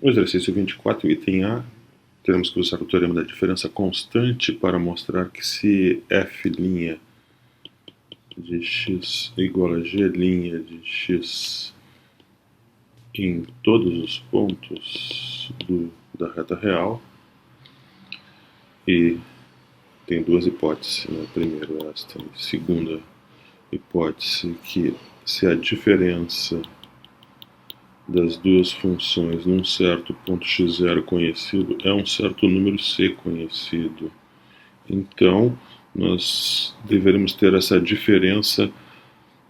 No exercício 24, item A, teremos que usar o teorema da diferença constante para mostrar que se f' de x é igual a g' de x em todos os pontos da reta real, e tem duas hipóteses, né? Primeiro esta, e segunda hipótese, que se a diferença das duas funções num certo ponto x0 conhecido é um certo número c conhecido, então nós deveremos ter essa diferença,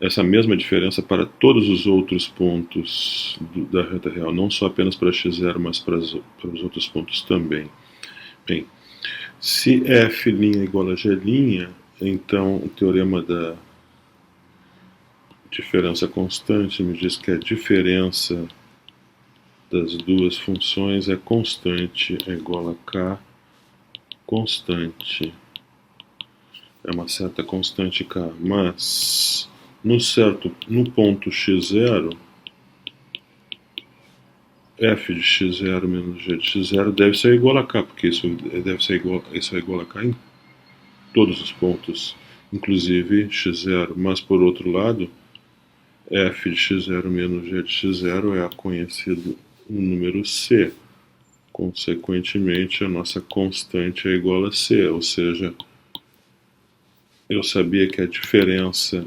essa mesma diferença para todos os outros pontos da reta real, não só apenas para x0, mas para os outros pontos também. Bem, se f' é igual a g', então o teorema da diferença constante me diz que a diferença das duas funções é constante, é igual a k constante. É uma certa constante k, mas no ponto x0, f de x0 menos g de x0 deve ser igual a k, porque isso é igual a k em todos os pontos, inclusive x0. Mas por outro lado, f de x0 menos g de x0 é conhecido no número c. Consequentemente, a nossa constante é igual a c, ou seja, eu sabia que a diferença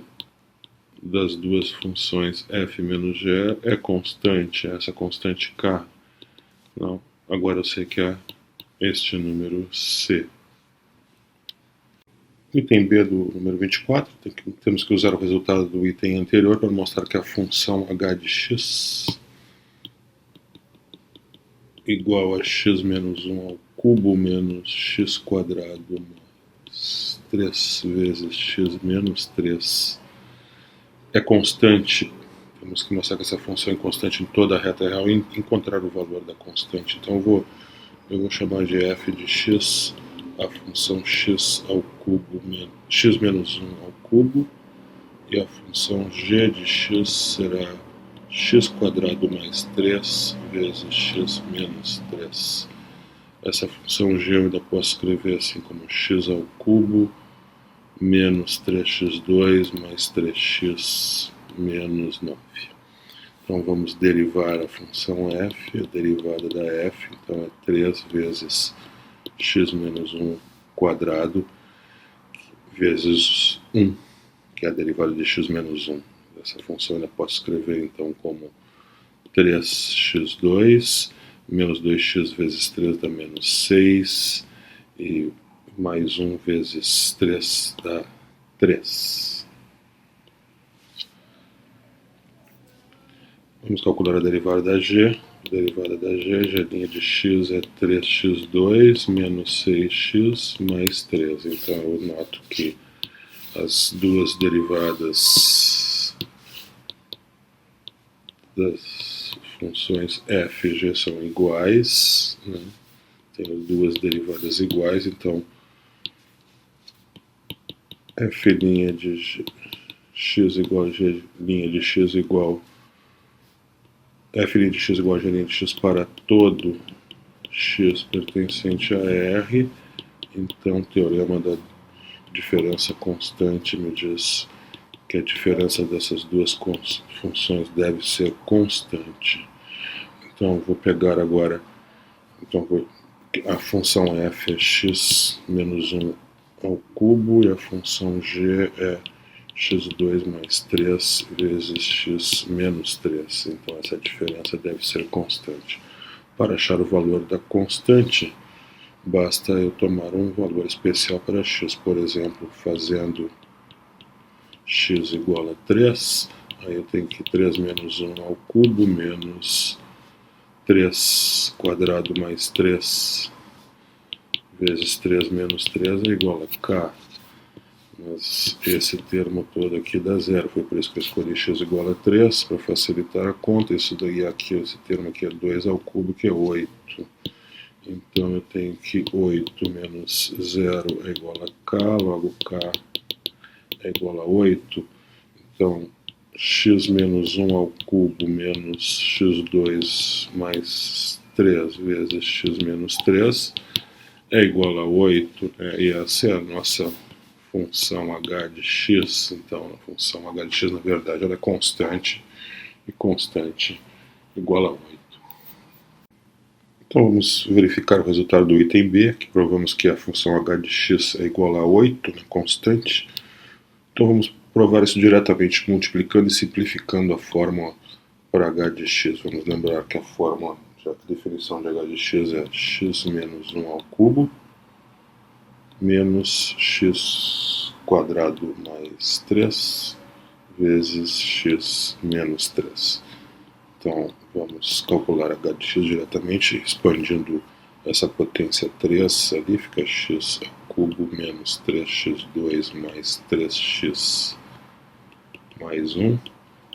das duas funções f menos g é constante, essa constante k. Não, agora eu sei que é este número c. Item B do número 24, temos que usar o resultado do item anterior para mostrar que a função h de x igual a x menos 1 ao cubo menos x quadrado mais 3 vezes x menos 3 é constante. Temos que mostrar que essa função é constante em toda a reta real e encontrar o valor da constante. Então eu vou chamar de f de x a função x ao cubo, x menos 1 ao cubo, e a função g de x será x quadrado mais 3 vezes x menos 3. Essa função g eu ainda posso escrever assim como x ao cubo menos 3x2 mais 3x menos 9. Então vamos derivar a função f, a derivada da f, então é 3 vezes x menos 1 quadrado vezes 1, que é a derivada de x menos 1. Essa função eu ainda posso escrever então como 3x2 menos 2x vezes 3 dá menos 6, e mais 1 vezes 3 dá 3. Vamos calcular a derivada da g. A derivada da g, g' de x é 3x2 menos 6x mais 3. Então eu noto que as duas derivadas das funções f e g são iguais, né? Tenho duas derivadas iguais, então f' de x igual a g' de x igual f' de x igual a g' de x para todo x pertencente a R. Então o teorema da diferença constante me diz que a diferença dessas duas funções deve ser constante. Então vou pegar agora, a função f é x menos 1 ao cubo e a função g é x2 mais 3 vezes x menos 3. Então essa diferença deve ser constante. Para achar o valor da constante, basta eu tomar um valor especial para x, por exemplo, fazendo x igual a 3, aí eu tenho que 3 menos 1 ao cubo menos 3 quadrado mais 3 vezes 3 menos 3 é igual a k. Mas esse termo todo aqui dá zero, foi por isso que eu escolhi x igual a 3, para facilitar a conta. Isso daí aqui, esse termo aqui é 2 ao cubo, que é 8. Então eu tenho que 8 menos 0 é igual a k, logo k é igual a 8. Então x menos 1 ao cubo menos x2 mais 3 vezes x menos 3 é igual a 8, né? E essa é a nossa função h de x. Então, a função h de x, na verdade, ela é constante, e constante igual a 8. Então, vamos verificar o resultado do item B, que provamos que a função h de x é igual a 8, né, constante. Então, vamos provar isso diretamente, multiplicando e simplificando a fórmula para h de x. Vamos lembrar que a fórmula, já que a definição de h de x é x menos 1 ao cubo, menos x quadrado mais 3 vezes x menos 3. Então, vamos calcular h de x diretamente, expandindo essa potência 3 ali, fica x ao cubo menos 3x2 mais 3x mais 1,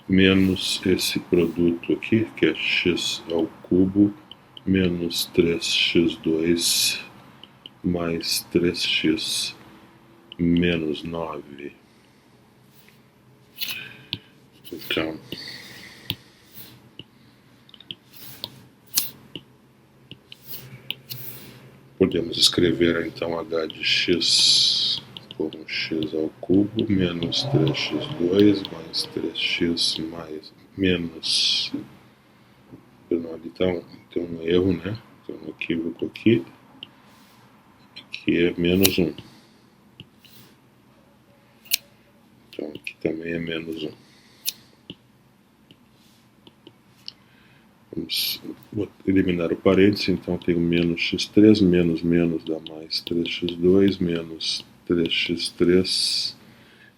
menos esse produto aqui, que é x ao cubo menos 3x2 mais 3x menos 9. Então, podemos escrever então h de x como x ao cubo menos 3x2 mais 3x mais menos... Então, tem um erro, né? Tem um equívoco aqui. Aqui é menos 1. Então, aqui também é menos 1. Vamos eliminar o parênteses, então tenho menos x3, menos menos dá mais 3x2, menos 3x3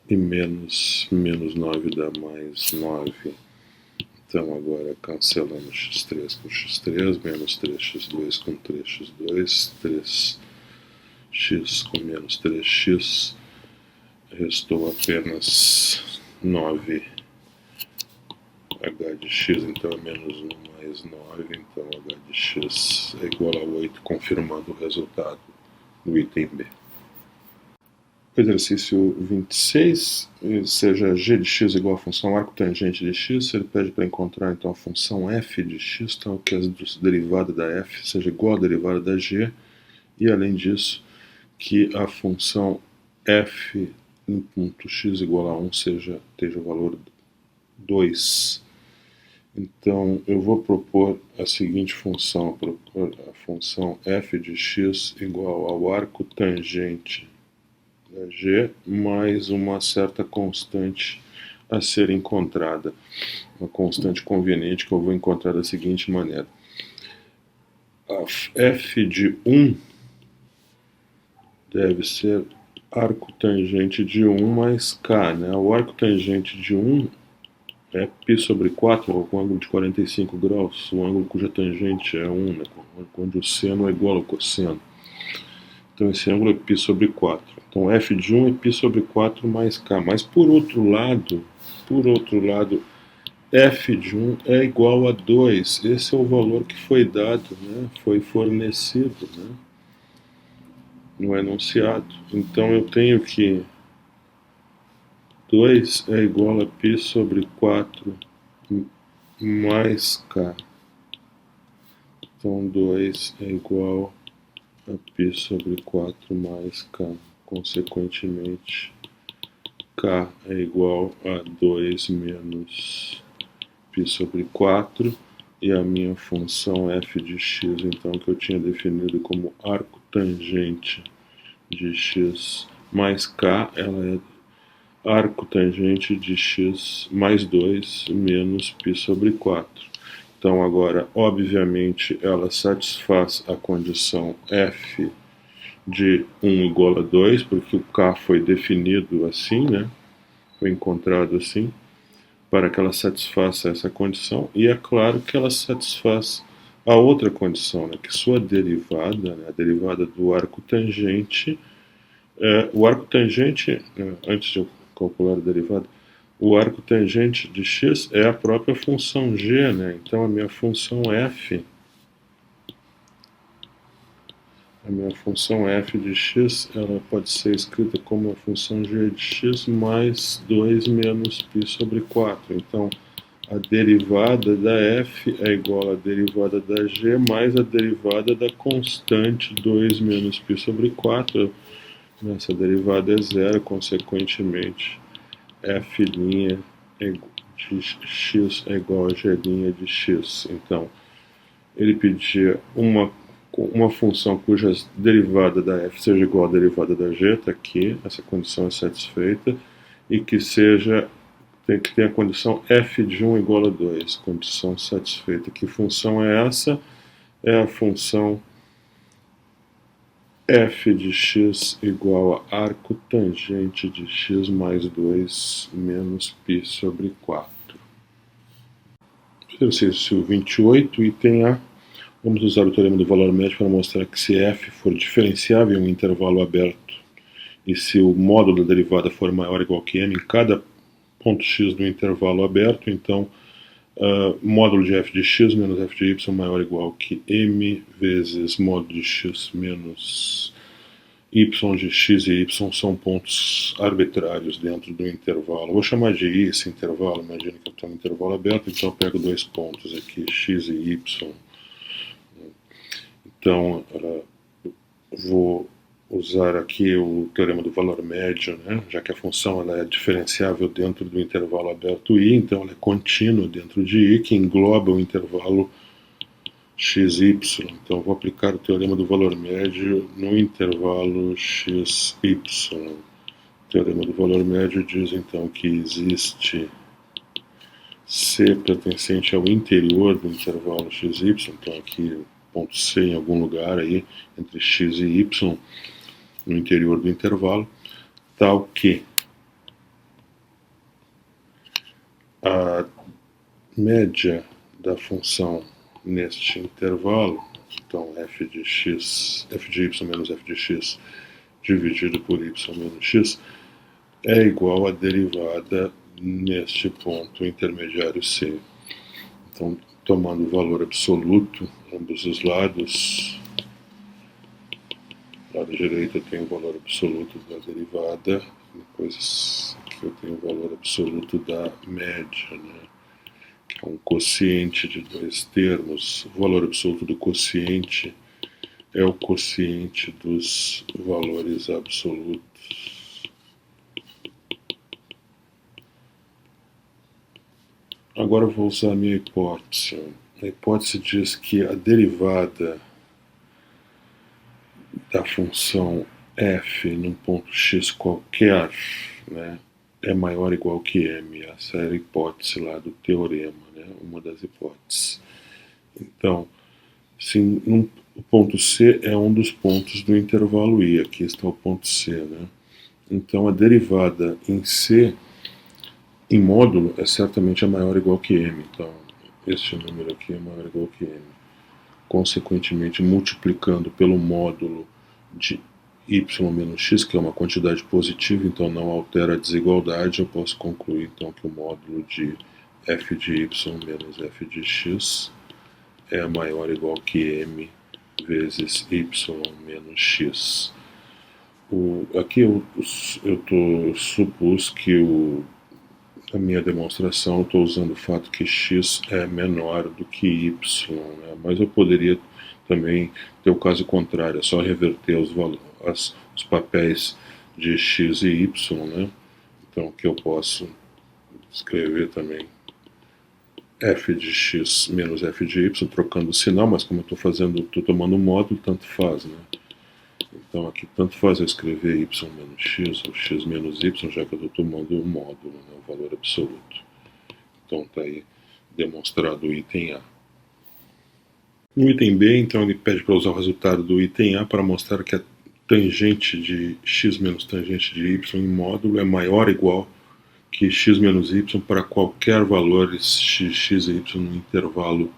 e menos menos 9 dá mais 9. Então agora cancelamos x3 com x3, menos 3x2 com 3x2, 3x com menos 3x, restou apenas 9. h de x então é menos 1 mais 9, então h de x é igual a 8, confirmando o resultado do item B. Exercício 26, seja g de x igual a função arcotangente de x, ele pede para encontrar então a função f de x, então que a derivada da f seja igual à derivada da g, e além disso, que a função f em ponto x igual a 1 esteja o valor 2. Então, eu vou propor a seguinte função, propor a função f de x igual ao arco tangente da g mais uma certa constante a ser encontrada. Uma constante conveniente que eu vou encontrar da seguinte maneira. A f de 1 deve ser arco tangente de 1 mais k, né? O arco tangente de 1 é π sobre 4, com ângulo de 45 graus, o ângulo cuja tangente é 1, né, onde o seno é igual ao cosseno. Então esse ângulo é π sobre 4. Então f de 1 é π sobre 4 mais k. Mas por outro lado, f de 1 é igual a 2. Esse é o valor que foi dado, né, foi fornecido, né, no enunciado. Então eu tenho que 2 é igual a π sobre 4 mais k. Então 2 é igual a π sobre 4 mais k. Consequentemente, k é igual a 2 menos π sobre 4. E a minha função f de x, então, que eu tinha definido como arco tangente de x mais k, ela é arco tangente de x mais 2 menos π sobre 4. Então agora, obviamente, ela satisfaz a condição f de 1 igual a 2, porque o k foi definido assim, né? Foi encontrado assim, para que ela satisfaça essa condição. E é claro que ela satisfaz a outra condição, né? Que sua derivada, né? A derivada do arco tangente, o arco tangente, antes de eu calcular a derivada, o arco tangente de x é a própria função g, né? Então a minha função f de x, ela pode ser escrita como a função g de x mais 2 menos π sobre 4. Então a derivada da f é igual à derivada da g mais a derivada da constante 2 menos π sobre 4. Essa derivada é zero, consequentemente, f' de x é igual a g' de x. Então, ele pedia uma função cuja derivada da f seja igual à derivada da g, está aqui, essa condição é satisfeita, e que tem que ter a condição f de 1 igual a 2, condição satisfeita. Que função é essa? É a função f de x igual a arco tangente de x mais 2 menos π sobre 4. Exercício 28, item A. Vamos usar o teorema do valor médio para mostrar que se f for diferenciável em um intervalo aberto e se o módulo da derivada for maior ou igual que m em cada ponto x do intervalo aberto, então módulo de f de x menos f de y maior ou igual que m vezes módulo de x menos y de x e y são pontos arbitrários dentro do intervalo. Vou chamar de I esse intervalo, imagina que eu tenho um intervalo aberto, então eu pego dois pontos aqui, x e y. Então, vou usar aqui o teorema do valor médio, né? Já que a função ela é diferenciável dentro do intervalo aberto I, então ela é contínua dentro de I, que engloba o intervalo x, y. Então, vou aplicar o teorema do valor médio no intervalo x, y. O teorema do valor médio diz, então, que existe C pertencente ao interior do intervalo x, y. Então, aqui, ponto C em algum lugar aí, entre x e y, no interior do intervalo, tal que a média da função neste intervalo, então f de y menos f de x dividido por y menos x, é igual à derivada neste ponto intermediário C. Então, tomando o valor absoluto, ambos os lados, lado direito eu tenho o valor absoluto da derivada, depois aqui eu tenho o valor absoluto da média, né? Que é um quociente de dois termos. O valor absoluto do quociente é o quociente dos valores absolutos. Agora eu vou usar a minha hipótese. A hipótese diz que a derivada da função f num ponto x qualquer, né, é maior ou igual que m. Essa era a hipótese lá do teorema, né, uma das hipóteses. Então, se o ponto C é um dos pontos do intervalo I, aqui está o ponto C, né? Então, a derivada em C, em módulo, é certamente maior ou igual que m. Então, este número aqui é maior ou igual que m. Consequentemente, multiplicando pelo módulo de y menos x, que é uma quantidade positiva, então não altera a desigualdade, eu posso concluir então que o módulo de f de y menos f de x é maior ou igual que m vezes y menos x. Aqui eu supus que a minha demonstração eu estou usando o fato que x é menor do que y, né? Mas eu poderia também ter o caso contrário, é só reverter os papéis de x e y, né? Então que eu posso escrever também f de x menos f de y, trocando o sinal, mas como eu estou tomando o módulo, tanto faz, né? Então aqui tanto faz eu escrever y menos x ou x menos y, já que eu estou tomando o módulo, né, o valor absoluto. Então está aí demonstrado o item A. No item B, então, ele pede para usar o resultado do item A para mostrar que a tangente de x menos tangente de y em módulo é maior ou igual que x menos y para qualquer valor x e y no intervalo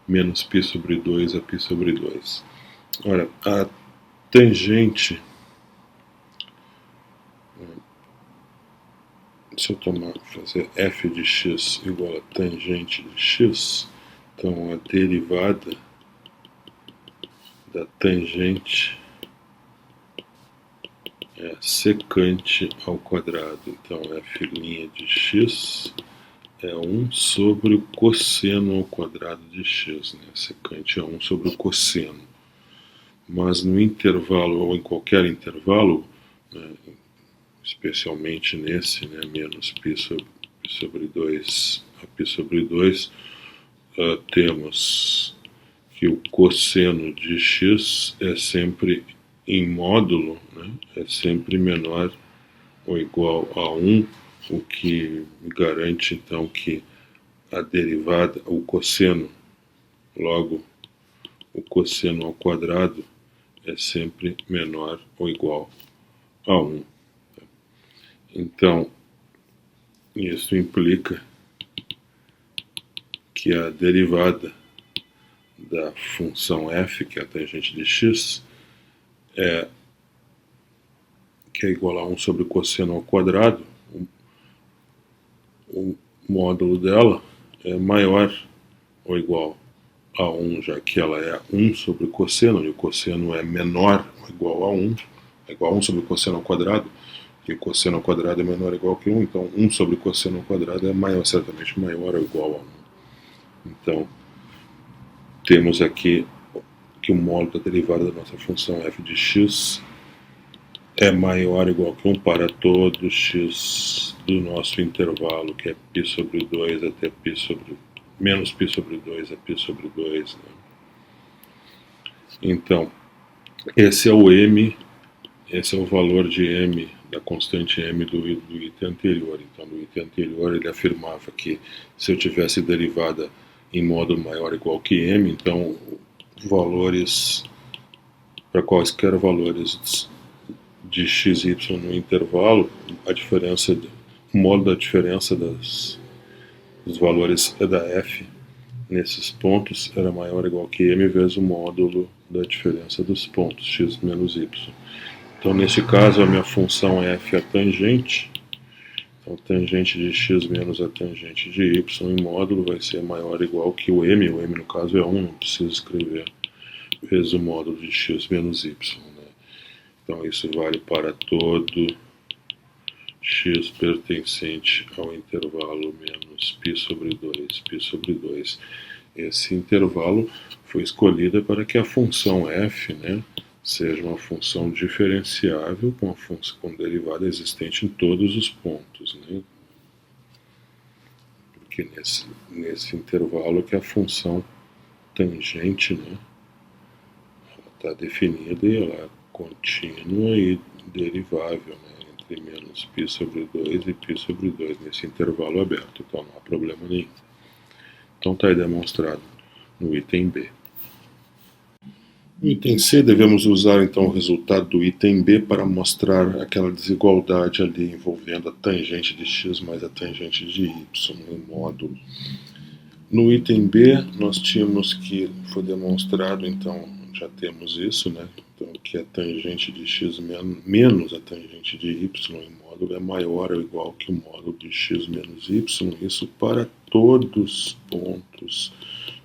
menos π sobre 2 a π sobre 2. Ora, a tangente, se eu fazer f de x igual a tangente de x, então a derivada da tangente é secante ao quadrado. Então f' de x é 1 sobre o cosseno ao quadrado de x, né? A secante é 1 sobre o cosseno. Mas no intervalo, ou em qualquer intervalo, né, especialmente nesse, né, menos π sobre 2 a π sobre 2, temos que o cosseno de x é sempre em módulo, né, é sempre menor ou igual a 1, o que garante então que a derivada, o cosseno, logo o cosseno ao quadrado é sempre menor ou igual a 1. Então, isso implica que a derivada da função f, que é a tangente de x, que é igual a 1 sobre o cosseno ao quadrado, o módulo dela é maior ou igual a 1, já que ela é 1 sobre o cosseno, e o cosseno é menor ou igual a 1, é igual a 1 sobre o cosseno ao quadrado, e o cosseno ao quadrado é menor ou igual que 1, então 1 sobre o cosseno ao quadrado é maior, certamente maior ou igual a 1. Então, temos aqui que o módulo da derivada da nossa função f de x é maior ou igual que 1 para todo x do nosso intervalo, que é π sobre 2 até π sobre menos π sobre 2 a π sobre 2. Né? Então, esse é o m, esse é o valor de m, da constante m do item anterior. Então, no item anterior ele afirmava que se eu tivesse derivada em módulo maior ou igual que m, então valores, para quaisquer valores de x e y no intervalo, a diferença, o módulo da diferença dos valores da f nesses pontos era maior ou igual que m vezes o módulo da diferença dos pontos, x menos y. Então, neste caso, a minha função f é a tangente. Então, tangente de x menos a tangente de y em módulo vai ser maior ou igual que o m no caso é 1, não preciso escrever, vezes o módulo de x menos y. Né? Então, isso vale para todo x pertencente ao intervalo menos π sobre 2, π sobre 2. Esse intervalo foi escolhido para que a função f, né, seja uma função diferenciável com derivada existente em todos os pontos. Né? Porque nesse intervalo que a função tangente, né, está definida e ela é contínua e derivável, né, entre menos π sobre 2 e π sobre 2, nesse intervalo aberto, então não há problema nenhum. Então está aí demonstrado no item B. No item C, devemos usar então o resultado do item B para mostrar aquela desigualdade ali envolvendo a tangente de x mais a tangente de y em módulo. No item B, nós tínhamos que foi demonstrado, então já temos isso, né? Então, que a tangente de x menos a tangente de y em módulo é maior ou igual que o módulo de x menos y, isso para todos os pontos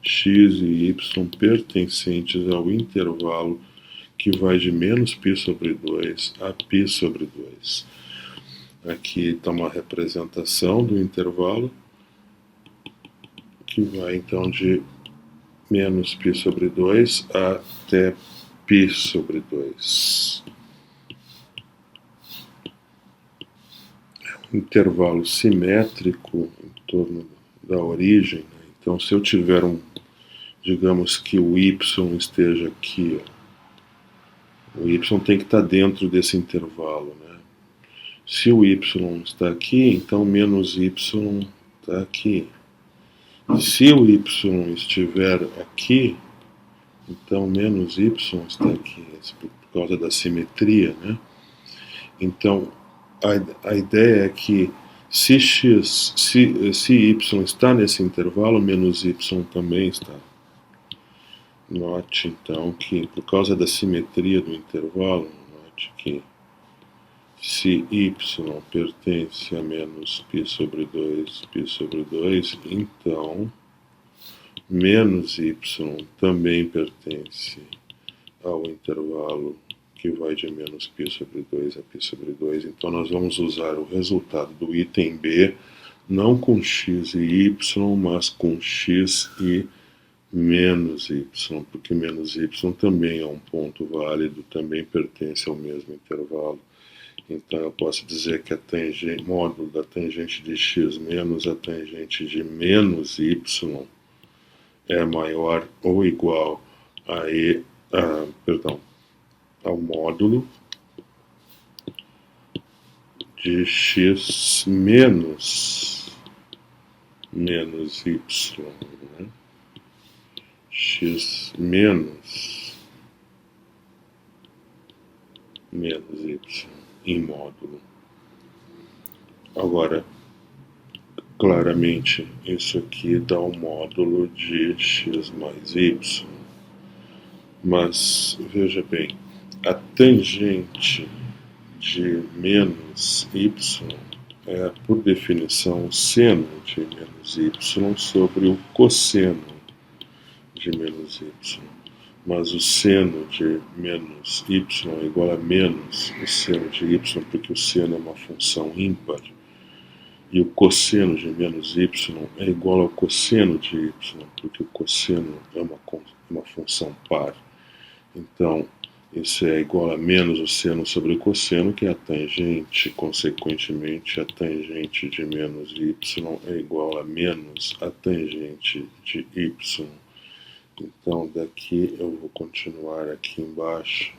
x e y pertencentes ao intervalo que vai de menos π sobre 2 a π sobre 2. Aqui está uma representação do intervalo que vai então de menos π sobre 2 até π sobre 2. É um intervalo simétrico em torno da origem. Né? Então, se eu tiver digamos que o y esteja aqui, ó, o y tem que estar dentro desse intervalo. Né? Se o y está aqui, então menos y está aqui. Se o y estiver aqui, então menos y está aqui, por causa da simetria, né? Então, a ideia é que se y está nesse intervalo, menos y também está. Note, então, que por causa da simetria do intervalo, note que se y pertence a menos π sobre 2, π sobre 2, então menos y também pertence ao intervalo que vai de menos π sobre 2 a π sobre 2. Então nós vamos usar o resultado do item B não com x e y, mas com x e menos y, porque menos y também é um ponto válido, também pertence ao mesmo intervalo. Então eu posso dizer que a tangente, módulo da tangente de x menos a tangente de menos y é maior ou igual ao módulo de x menos y, né? X menos y em módulo. Agora, claramente, isso aqui dá um módulo de x mais y. Mas, veja bem, a tangente de menos y é, por definição, o seno de menos y sobre o cosseno de menos y. Mas o seno de menos y é igual a menos o seno de y, porque o seno é uma função ímpar. E o cosseno de menos y é igual ao cosseno de y, porque o cosseno é uma função par. Então, isso é igual a menos o seno sobre o cosseno, que é a tangente. Consequentemente, a tangente de menos y é igual a menos a tangente de y. Então, daqui eu vou continuar aqui embaixo.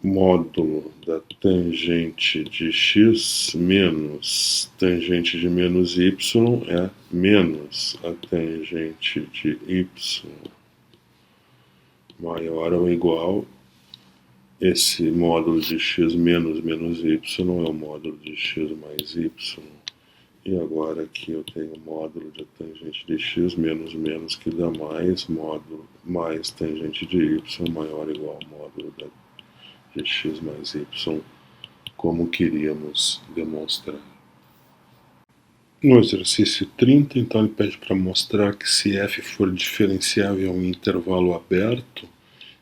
Módulo da tangente de x menos tangente de menos y é menos a tangente de y maior ou igual. Esse módulo de x menos menos y é o módulo de x mais y. E agora aqui eu tenho o módulo de tangente de x menos menos, que dá mais módulo mais tangente de y maior ou igual ao módulo de x mais y, como queríamos demonstrar. No exercício 30, então, ele pede para mostrar que se f for diferenciável em intervalo aberto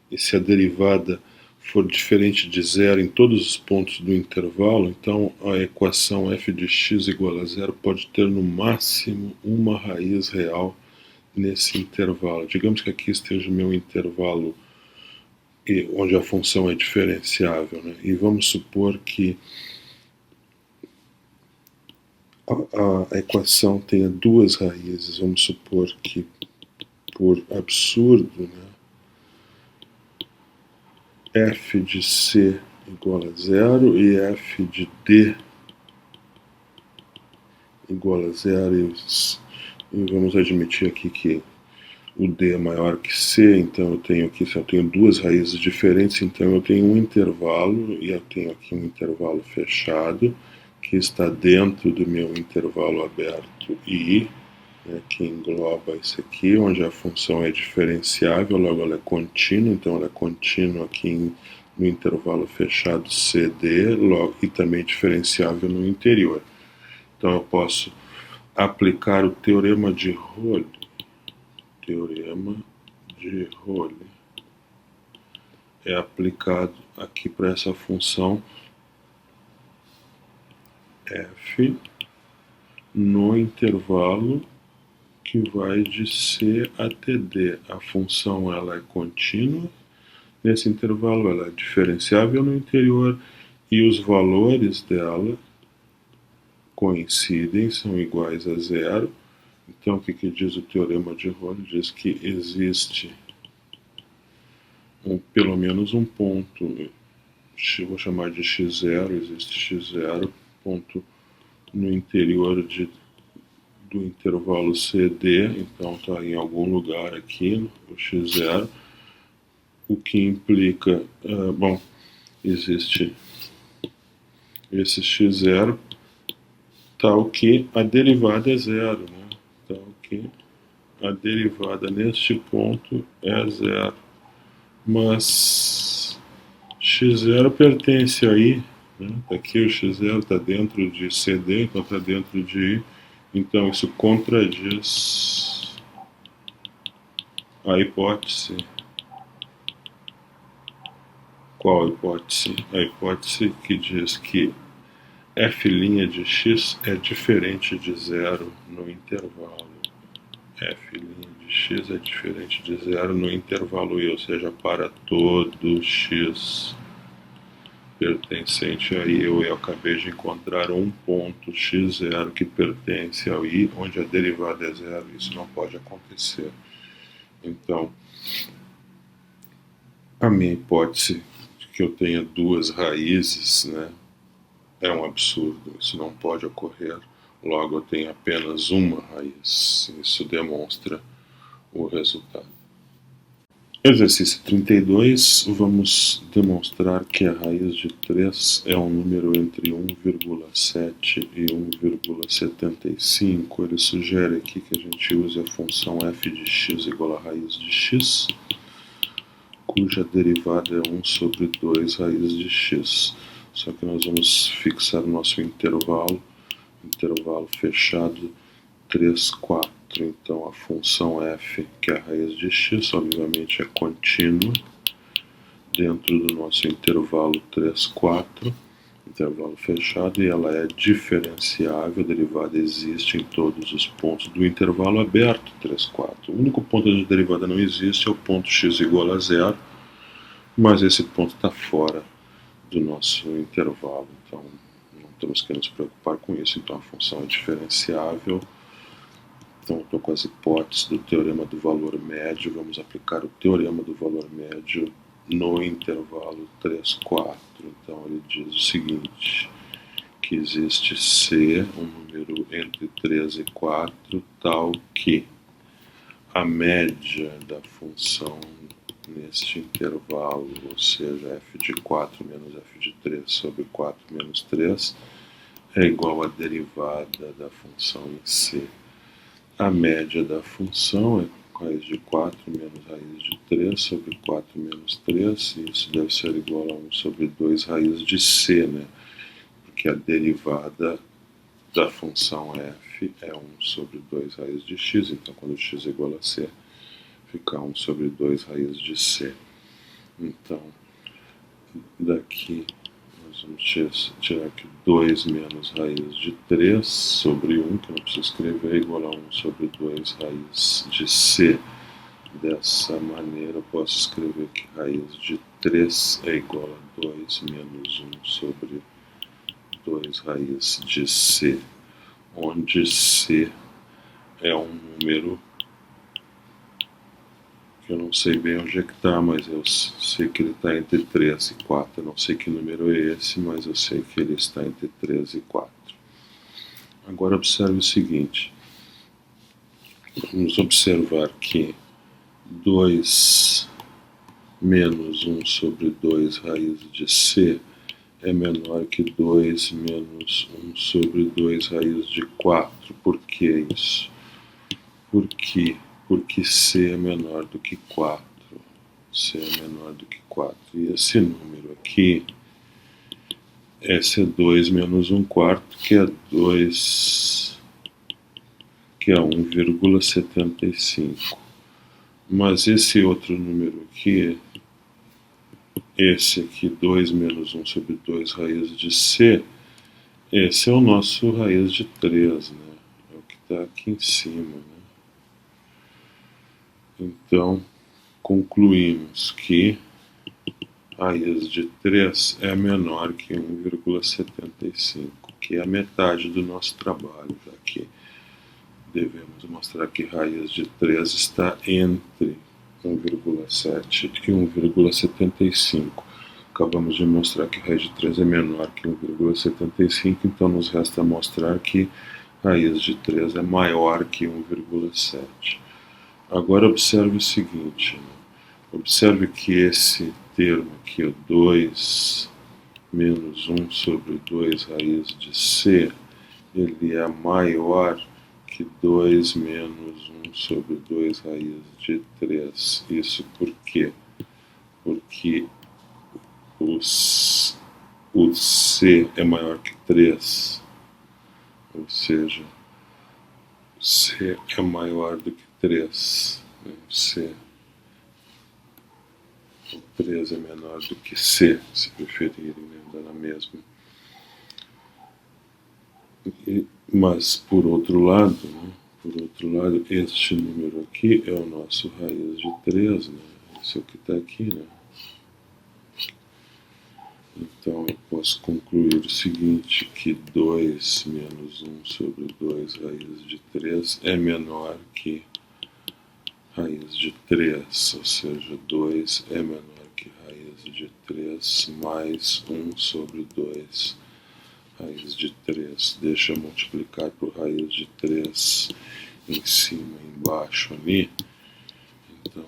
e se a derivada for diferente de zero em todos os pontos do intervalo, então a equação f de x igual a zero pode ter no máximo uma raiz real nesse intervalo. Digamos que aqui esteja o meu intervalo onde a função é diferenciável, né? E vamos supor que a equação tenha duas raízes. Vamos supor que, por absurdo, né, f de c igual a zero e f de d igual a zero, e vamos admitir aqui que o d é maior que c, então eu tenho aqui, se eu tenho duas raízes diferentes, então eu tenho um intervalo, e eu tenho aqui um intervalo fechado, que está dentro do meu intervalo aberto I, né, que engloba isso aqui, onde a função é diferenciável, logo ela é contínua, então ela é contínua aqui no intervalo fechado CD, logo, e também diferenciável no interior. Então eu posso aplicar o teorema de Rowley. Teorema de Rowley é aplicado aqui para essa função f no intervalo que vai de C até D. A função ela é contínua, nesse intervalo ela é diferenciável no interior e os valores dela coincidem, são iguais a zero. Então, o que diz o teorema de Rowley? Diz que existe pelo menos um ponto, vou chamar de x0, existe x0, ponto no interior do intervalo CD, então está em algum lugar aqui, o x0, o que implica, bom, existe esse x0, tal que a derivada é zero, né? Tal que a derivada neste ponto é zero. Mas x0 pertence a I, né? Aqui o x0 está dentro de CD, então está dentro de I, então isso contradiz a hipótese. Qual hipótese? A hipótese que diz que f' de x é diferente de zero no intervalo. F' de x é diferente de zero no intervalo I, ou seja, para todo x pertencente a I, eu acabei de encontrar um ponto x0 que pertence ao I, onde a derivada é zero. Isso não pode acontecer. Então, a minha hipótese de que eu tenha duas raízes, né, é um absurdo. Isso não pode ocorrer. Logo, eu tenho apenas uma raiz. Isso demonstra o resultado. Exercício 32, vamos demonstrar que a raiz de 3 é um número entre 1,7 e 1,75. Ele sugere aqui que a gente use a função f de x igual a raiz de x, cuja derivada é 1 sobre 2 raiz de x. Só que nós vamos fixar o nosso intervalo fechado 3, 4. Então a função f, que é a raiz de x, obviamente é contínua dentro do nosso intervalo 3, 4, intervalo fechado, e ela é diferenciável, a derivada existe em todos os pontos do intervalo aberto 3, 4. O único ponto onde a derivada não existe é o ponto x igual a zero, mas esse ponto está fora do nosso intervalo, então não temos que nos preocupar com isso. Então a função é diferenciável. Então, estou com as hipóteses do teorema do valor médio. Vamos aplicar o teorema do valor médio no intervalo 3, 4. Então, ele diz o seguinte, que existe C, um número entre 3 e 4, tal que a média da função neste intervalo, ou seja, f de 4 menos f de 3 sobre 4 menos 3, é igual à derivada da função em C. A média da função é raiz de 4 menos raiz de 3 sobre 4 menos 3, e isso deve ser igual a 1 sobre 2 raiz de C, né? Porque a derivada da função f é 1 sobre 2 raiz de x, então quando x é igual a C, fica 1 sobre 2 raiz de C. Então, daqui nós vamos tirar aqui 2 menos raiz de 3 sobre 1, que eu não preciso escrever, é igual a 1 sobre 2 raiz de C. Dessa maneira, eu posso escrever que raiz de 3 é igual a 2 menos 1 sobre 2 raiz de C, onde C é um número que eu não sei bem onde é que está, mas eu sei que ele está entre 3 e 4. Eu não sei que número é esse, mas eu sei que ele está entre 3 e 4. Agora observe o seguinte. Vamos observar que 2 menos 1 sobre 2 raiz de C é menor que 2 menos 1 sobre 2 raiz de 4. Por que isso? Por quê? Porque C é menor do que 4. C é menor do que 4. E esse número aqui, esse é 2 menos 1 quarto, que é 2, que é 1,75. Mas esse outro número aqui, esse aqui, 2 menos 1 sobre 2 raiz de C, esse é o nosso raiz de 3, né? É o que está aqui em cima, né? Então, concluímos que a raiz de 3 é menor que 1,75, que é a metade do nosso trabalho, já que devemos mostrar que raiz de 3 está entre 1,7 e 1,75. Acabamos de mostrar que raiz de 3 é menor que 1,75, então nos resta mostrar que raiz de 3 é maior que 1,7. Agora observe o seguinte, né? Observe que esse termo aqui, o 2 menos 1 sobre 2 raiz de C, ele é maior que 2 menos 1 sobre 2 raiz de 3. Isso por quê? Porque o C é maior que 3, ou seja, C é maior do que 3. O 3 é menor do que C, se preferirem, né? Dá na mesma. Mas, por outro lado, este número aqui é o nosso raiz de 3, né? Isso que está aqui, né? Então, eu posso concluir o seguinte, que 2 menos 1 sobre 2 raiz de 3 é menor que raiz de 3, ou seja, 2 é menor que raiz de 3 mais 1 sobre 2 raiz de 3. Deixa eu multiplicar por raiz de 3 em cima e embaixo ali. Então,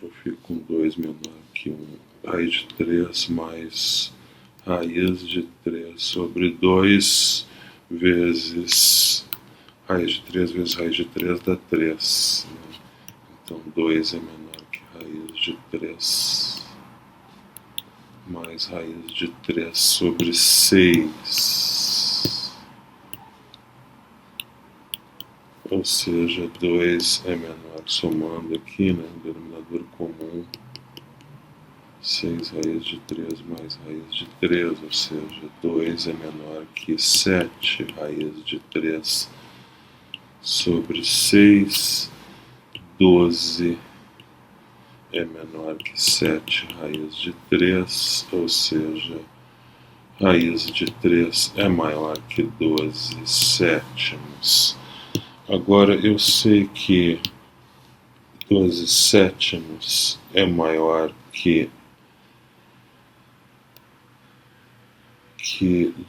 eu fico com 2 menor que 1 raiz de 3 mais raiz de 3 sobre 2 vezes raiz de 3 vezes raiz de 3 dá 3. Né? Então 2 é menor que raiz de 3 mais raiz de 3 sobre 6. Ou seja, 2 é menor, somando aqui, né, denominador comum, 6 raiz de 3 mais raiz de 3, ou seja, 2 é menor que 7 raiz de 3 sobre 6, 12 é menor que 7 raiz de 3, ou seja, raiz de 3 é maior que 12 sétimos. Agora eu sei que 12 sétimos é maior que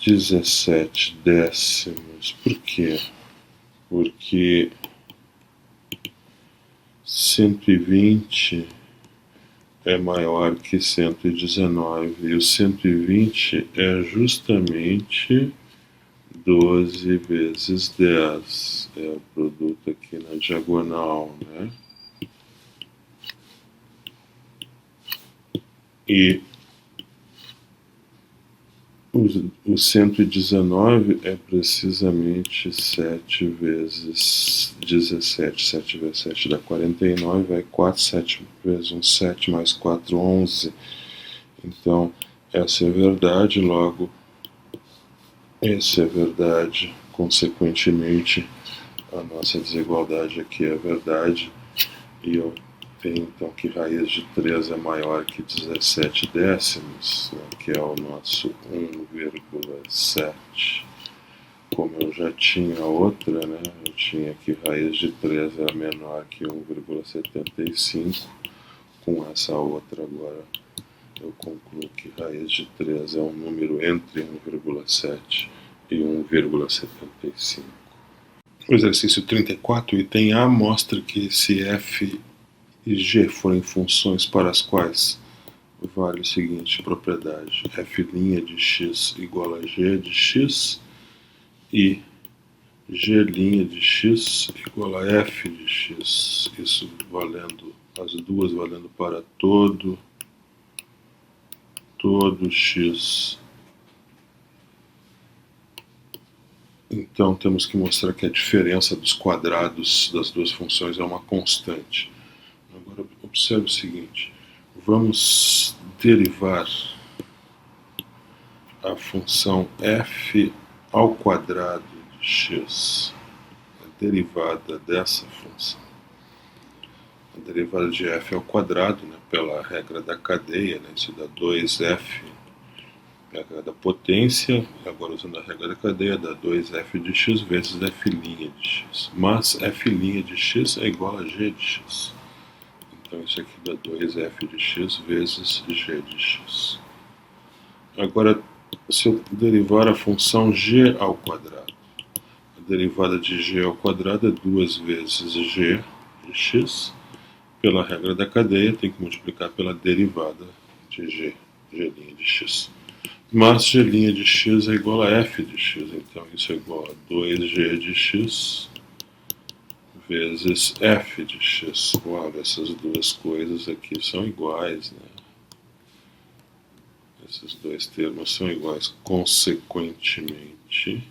17 décimos. Por quê? Porque 120 é maior que 119 e o 120 é justamente 12 vezes 10. É o produto aqui na diagonal, né? E o 119 é precisamente 7 vezes 17. 7 vezes 7 dá 49, vai 4, 7 vezes 1, 7, mais 4, 11. Então, essa é verdade, logo, essa é verdade. Consequentemente, a nossa desigualdade aqui é verdade. E eu tenho, então, que raiz de 3 é maior que 17 décimos, né, que é o nosso 1,7. Como eu já tinha outra, né, eu tinha que raiz de 3 era menor que 1,75. Com essa outra agora, eu concluo que raiz de 3 é um número entre 1,7 e 1,75. O exercício 34, item A, mostra que se f e g forem funções para as quais vale a seguinte propriedade: f' de x igual a g de x e g' de x igual a f de x. Isso valendo, as duas valendo para todo x. Então temos que mostrar que a diferença dos quadrados das duas funções é uma constante. Agora observe o seguinte: vamos derivar a função f ao quadrado de x, a derivada dessa função. A derivada de f ao quadrado, né, pela regra da cadeia, né, isso dá 2f, regra da potência, agora usando a regra da cadeia, dá 2f de x vezes f' de x. Mas f' de x é igual a g de x. Então isso aqui dá 2f de x vezes g de x. Agora, se eu derivar a função g ao quadrado, a derivada de g ao quadrado é 2 vezes g de x. Pela regra da cadeia, tem que multiplicar pela derivada de g, g' de x. Mas g' de x é igual a f de x, então isso é igual a 2g de x vezes f de x. Olha, essas duas coisas aqui são iguais, né? Esses dois termos são iguais. Consequentemente,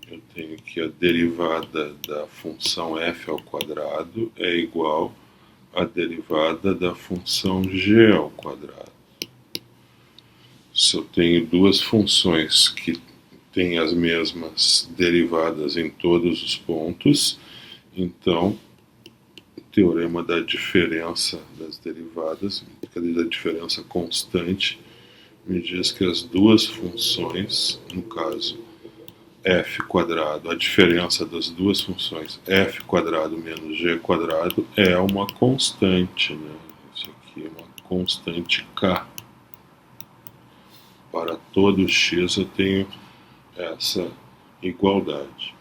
eu tenho que a derivada da função f ao quadrado é igual à derivada da função g ao quadrado. Se eu tenho duas funções que tem as mesmas derivadas em todos os pontos, então o teorema da diferença das derivadas, da diferença constante, me diz que as duas funções, no caso f quadrado, a diferença das duas funções f quadrado menos g quadrado é uma constante, né? Isso aqui é uma constante k. Para todo x eu tenho essa igualdade.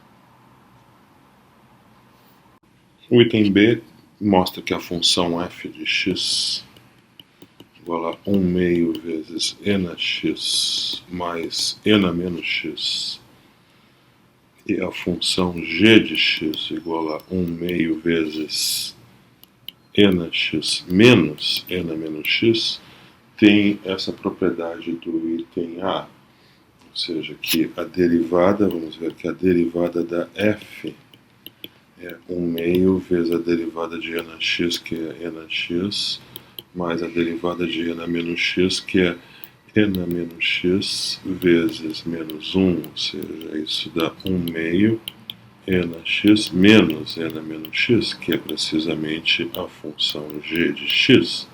O item B mostra que a função f de x igual a 1 meio vezes e na x mais e na menos x, e a função g de x igual a 1 meio vezes e na x menos e na menos x, tem essa propriedade do item A, ou seja, que a derivada, vamos ver que a derivada da f é 1 meio vezes a derivada de e na x, que é e na x, mais a derivada de e na menos x, que é e na menos x vezes menos 1, ou seja, isso dá 1 meio e na x menos e na menos x, que é precisamente a função g de x.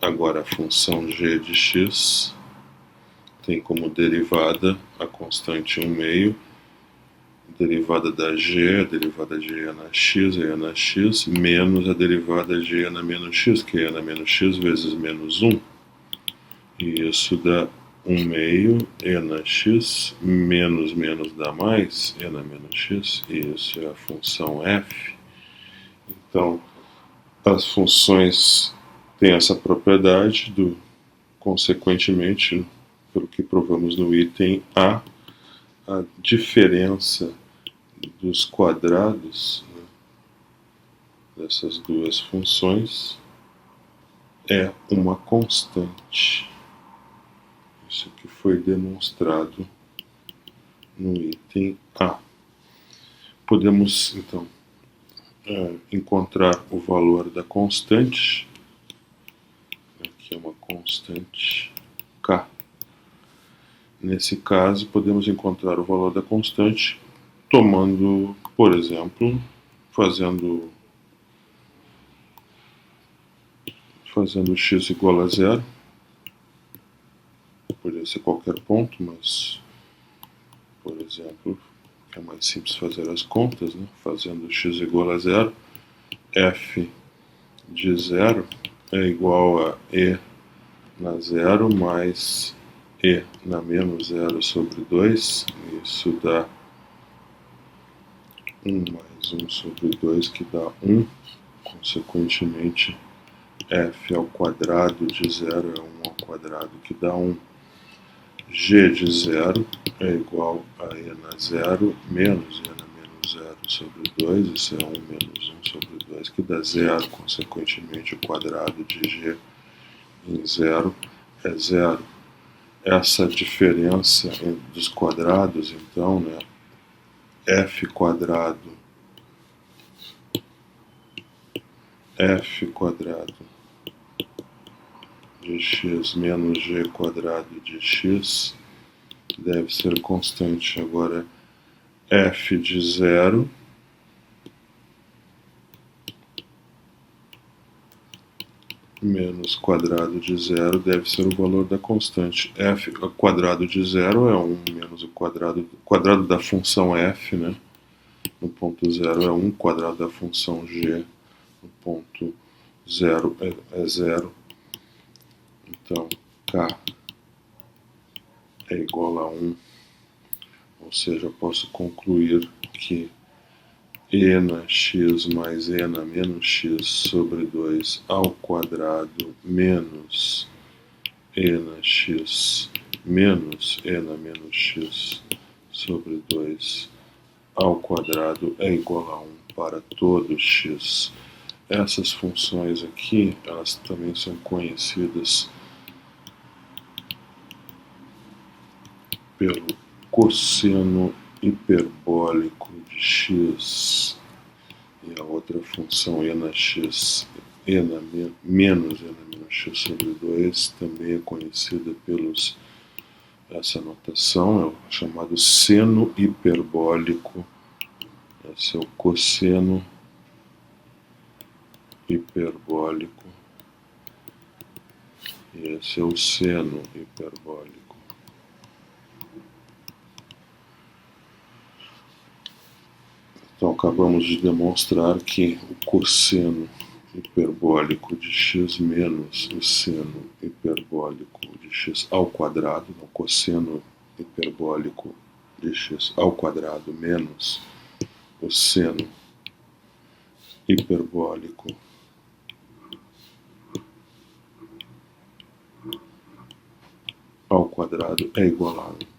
Agora, a função g de x tem como derivada a constante 1 meio, derivada da g, a derivada de e na x, menos a derivada de e na menos x, que é e na menos x vezes menos 1. E isso dá 1 meio e na x, menos menos dá mais, e na menos x, e isso é a função f. Então, as funções têm essa propriedade consequentemente, pelo que provamos no item A, a diferença dos quadrados, né, dessas duas funções é uma constante. Isso que foi demonstrado no item A. Podemos, então, encontrar o valor da constante. Aqui é uma constante K. Nesse caso, podemos encontrar o valor da constante tomando, por exemplo, fazendo x igual a zero. Poderia ser qualquer ponto, mas, por exemplo, é mais simples fazer as contas, né? Fazendo x igual a zero, f de zero é igual a e na zero mais e na menos zero sobre 2, isso dá 1 mais 1 sobre 2, que dá 1, consequentemente f ao quadrado de zero é 1 ao quadrado, que dá 1. G de zero é igual a e na zero menos e na menos zero sobre 2, isso é 1 menos 1 sobre 2, que dá zero, consequentemente o quadrado de g em zero é zero. Essa diferença dos quadrados, então, né, f quadrado de x menos g quadrado de x deve ser constante. Agora, f de zero menos quadrado de zero deve ser o valor da constante. F quadrado de zero é 1 menos o quadrado da função f, né? No ponto zero é 1, quadrado da função g no ponto zero é zero. Então, k é igual a 1, ou seja, eu posso concluir que e na x mais e na menos x sobre 2 ao quadrado menos e na x menos e na menos x sobre 2 ao quadrado é igual a 1 para todo x. Essas funções aqui, elas também são conhecidas pelo cosseno hiperbólico de x, e a outra função e na x menos e na menos x sobre 2 também é conhecida pelos essa notação, é o chamado seno hiperbólico. Esse é o cosseno hiperbólico. E esse é o seno hiperbólico. Então, acabamos de demonstrar que o cosseno hiperbólico de x menos o seno hiperbólico de x ao quadrado, o cosseno hiperbólico de x ao quadrado menos o seno hiperbólico ao quadrado é igual a